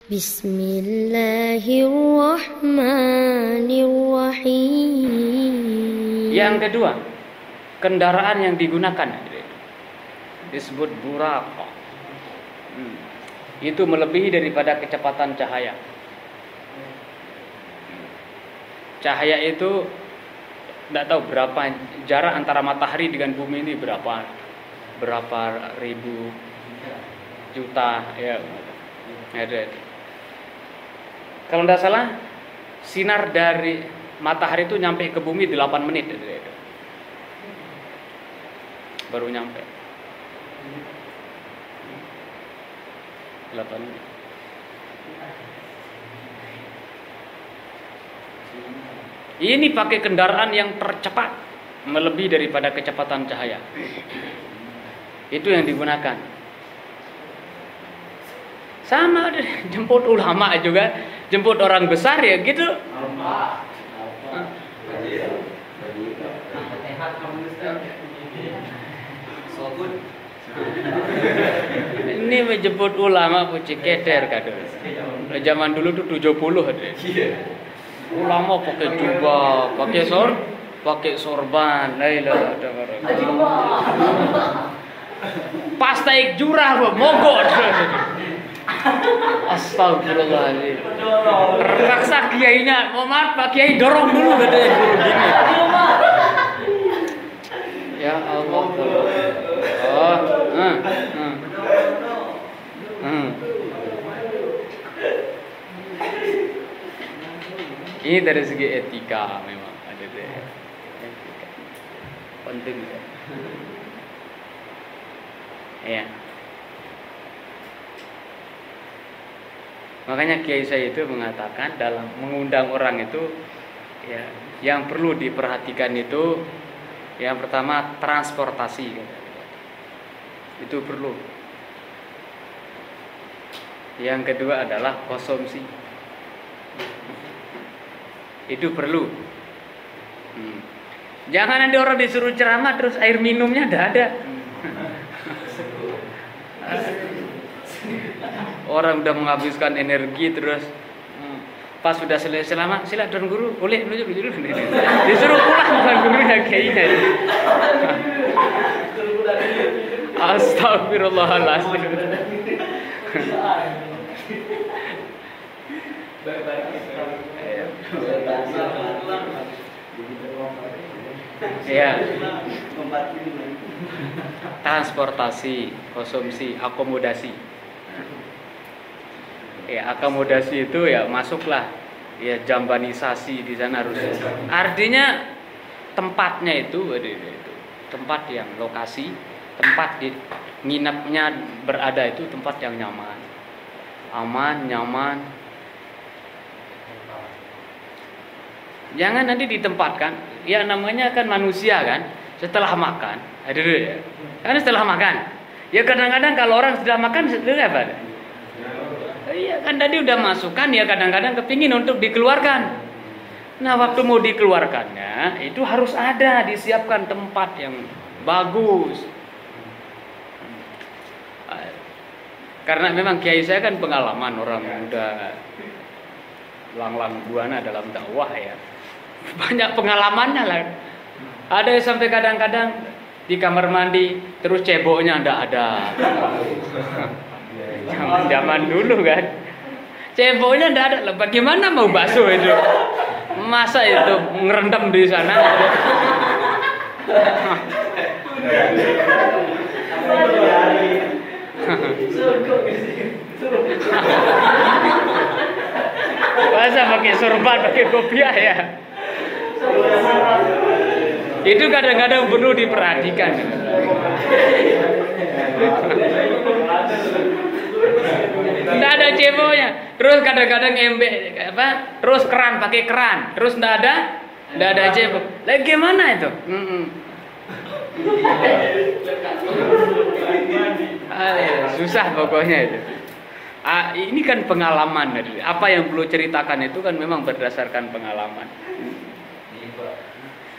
Bismillahirrahmanirrahim. Yang kedua, kendaraan yang digunakan disebut buraqah. Itu melebihi daripada kecepatan cahaya. Cahaya itu tidak tahu berapa jarak antara matahari dengan bumi ini, berapa ribu juta ya. Ada. Kalau tidak salah, sinar dari matahari itu nyampe ke bumi 8 menit. Baru nyampe 8 menit. Ini pakai kendaraan yang tercepat, melebihi daripada kecepatan cahaya. Itu yang digunakan. Sama jemput ulama juga, jemput orang besar ya gitu. Ini menjemput ulama puji keder kado. Zaman dulu tuh 70 ada. Ulama pakai jubah, pakai sorban, la ilaha illallah. Pas naik jurah mogok. Astagfirullahaladzim. Terpaksa kiainya, mohon maaf Pak Kiai dorong dulu katanya guru gini. Ya Allah. Ini dari segi etika memang ada deh. Etika. Penting ya. Ya. Makanya Kiai saya itu mengatakan dalam mengundang orang itu ya, yang perlu diperhatikan itu yang pertama transportasi. Itu perlu. Yang kedua adalah konsumsi. Itu perlu. Jangan ada orang disuruh ceramah terus air minumnya tidak ada. Orang udah menghabiskan energi terus pas sudah selesai ceramah, sila tuan guru boleh disuruh pulang bukan gurunya kayaknya. Astagfirullahaladzim. Ya. Transportasi, konsumsi, akomodasi. Ya, akomodasi itu ya masuklah ya jambanisasi di sana harusnya. Artinya tempatnya itu tempat yang lokasi, tempat di nginapnya berada itu tempat yang nyaman. Aman, nyaman. Jangan nanti ditempatkan, ya namanya kan manusia kan, setelah makan, ya. Kan setelah makan. Ya kadang-kadang kalau orang sudah makan setelah apa? Iya kan tadi udah masukkan ya kadang-kadang kepingin untuk dikeluarkan. Nah waktu mau dikeluarkannya itu harus ada disiapkan tempat yang bagus. Karena memang kiai saya kan pengalaman orang muda lang-lang buana dalam dakwah ya. Banyak pengalamannya lah. Ada yang sampai kadang-kadang di kamar mandi terus ceboknya ndak ada. Zaman dulu kan ceboknya ndak ada. Bagaimana mau bakso itu? Masa itu ngerendam di sana? Masa pakai sorban, pakai kopiah ya? Itu kadang-kadang perlu diperhatikan. Tidak ada ceboknya. Terus kadang-kadang terus keran pakai keran. Terus tidak ada cebok. Lagi gimana itu? Susah pokoknya itu. Ini kan pengalaman. Apa yang perlu ceritakan itu kan memang berdasarkan pengalaman.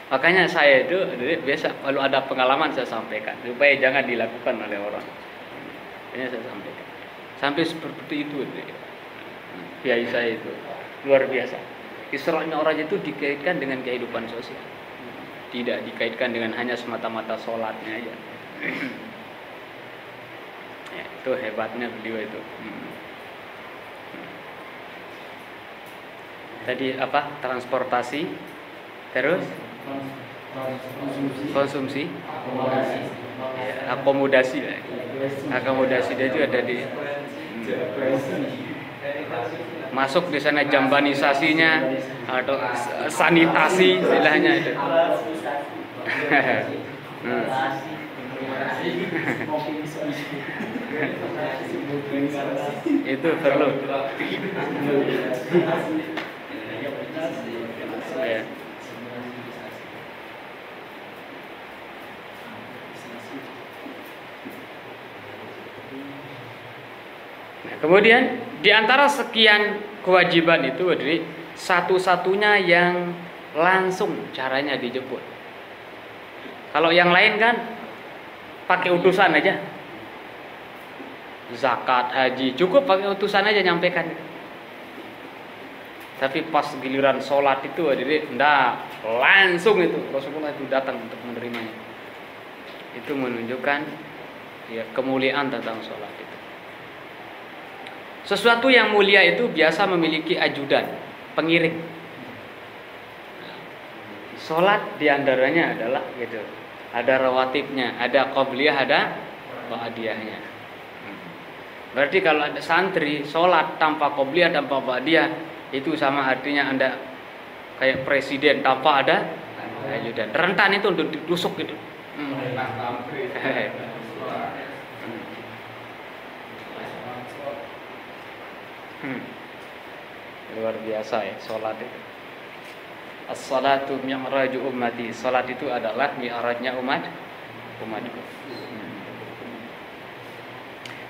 Makanya saya itu biasa kalau ada pengalaman saya sampaikan supaya jangan dilakukan oleh orang. Ini saya sampaikan. Sampai seperti itu. Kiai saya itu luar biasa. Isra Mi'raj itu dikaitkan dengan kehidupan sosial. Tidak dikaitkan dengan hanya semata-mata sholatnya aja. Ya, itu hebatnya beliau itu. Tadi apa? Transportasi, terus konsumsi, ya, akomodasi lah. Akomodasi dia juga ada di masuk di sana, jambanisasinya atau sanitasi istilahnya itu. Itu perlu. Ya. Nah, kemudian di antara sekian kewajiban itu jadi satu-satunya yang langsung caranya dijemput. Kalau yang lain kan pakai utusan aja. Zakat, haji, cukup pakai utusan aja nyampaikan. Tapi pas giliran sholat itu jadi enggak, langsung itu Rasulullah itu datang untuk menerimanya. Itu menunjukkan ya kemuliaan tentang sholat itu. Sesuatu yang mulia itu biasa memiliki ajudan, pengiring. Sholat diantaranya adalah gitu, ada rawatibnya, ada qabliyah, ada ba'diyahnya. Berarti kalau ada santri sholat tanpa qabliyah, tanpa ba'diyah, itu sama artinya Anda kayak presiden tanpa ada ajudan. Rentan itu untuk ditusuk gitu. Luar biasa ya sholat itu. As-salatu mi'raju ummati. Sholat itu adalah mi'rajnya umatku.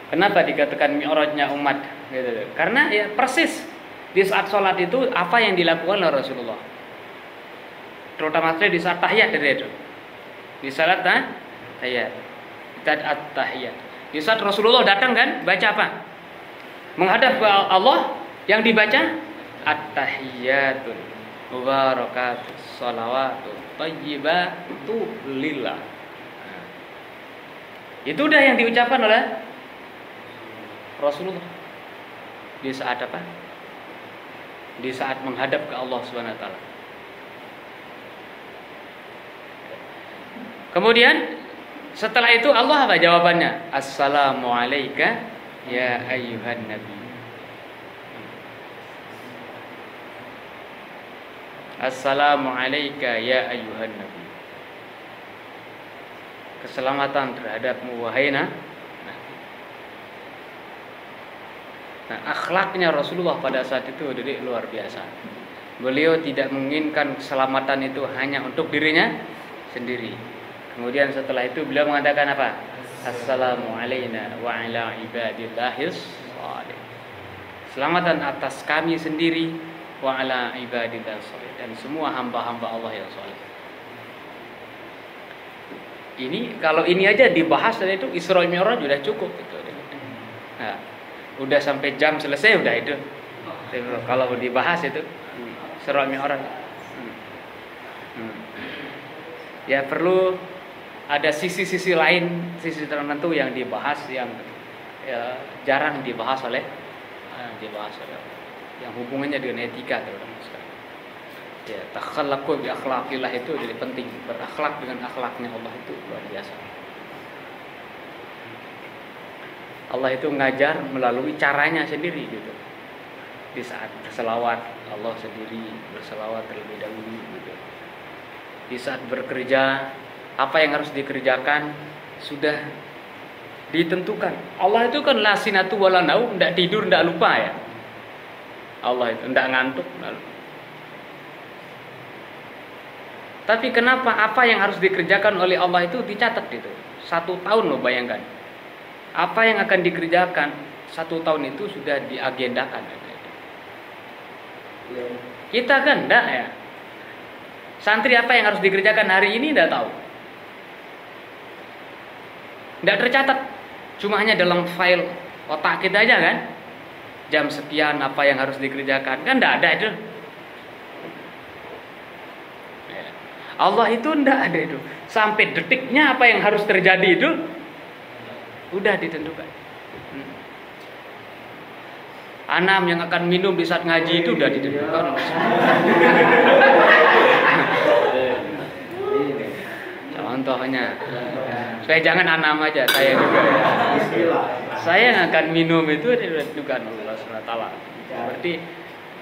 Kenapa dikatakan mi'rajnya umat? Gitu. Karena ya persis di saat sholat itu apa yang dilakukan oleh Rasulullah. Terutama di saat tahiyat itu. Di salat tahiyat. At-tahiyat. Di saat Rasulullah datang kan baca apa? Menghadap ke Allah, yang dibaca at-tahiyatul mubarakatus shalawatut thayyibatu lillah. Itu udah yang diucapkan oleh Rasulullah di saat apa? Di saat menghadap ke Allah Subhanahu wa taala. Kemudian setelah itu Allah apa jawabannya? Assalamu alayka ya ayyuhan nabi. Assalamu alayka ya ayyuhan nabi. Keselamatan terhadapmu wahai nabi. Nah, akhlaknya Rasulullah pada saat itu jadi luar biasa. Beliau tidak menginginkan keselamatan itu hanya untuk dirinya sendiri. Kemudian setelah itu beliau mengatakan apa? Assalamu alayna wa ala ibadillahis shalihin. Selamatan atas kami sendiri wa ala ibadillahis shalihin, dan semua hamba-hamba Allah yang saleh. Ini kalau ini aja dibahas dan itu Isra Mi'raj sudah cukup gitu. Nah, udah sampai jam selesai udah itu. Kalau dibahas itu Isra Mi'raj. Ya perlu ada sisi-sisi lain, sisi tertentu yang dibahas yang ya, jarang dibahas oleh yang hubungannya dengan etika terutama sekali. Ya, takhallaqu bi akhlaqillah itu jadi penting. Berakhlak dengan akhlaknya Allah itu luar biasa. Allah itu ngajar melalui caranya sendiri gitu. Di saat berselawat Allah sendiri berselawat terlebih dahulu gitu. Di saat bekerja apa yang harus dikerjakan sudah ditentukan. Allah itu kan la sinatu wala naum, enggak tidur, enggak lupa ya. Allah itu enggak ngantuk, enggak lupa. Tapi kenapa apa yang harus dikerjakan oleh Allah itu dicatat gitu. 1 tahun loh bayangkan. Apa yang akan dikerjakan 1 tahun itu sudah diagendakan. Kita kan enggak ya. Santri apa yang harus dikerjakan hari ini enggak tahu. Enggak tercatat. Cuma hanya dalam file otak kita aja kan. jam sekian apa yang harus dikerjakan, kan tidak ada itu. Allah itu tidak ada itu. Sampai detiknya apa yang harus terjadi itu udah ditentukan. Anam yang akan minum di saat ngaji itu udah ditentukan. Contohnya, supaya jangan anam aja, saya juga. Saya yang akan minum itu ditentukan Allah SWT. Berarti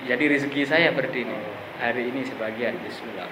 jadi rezeki saya berarti ini. Hari ini sebagian. Bismillah.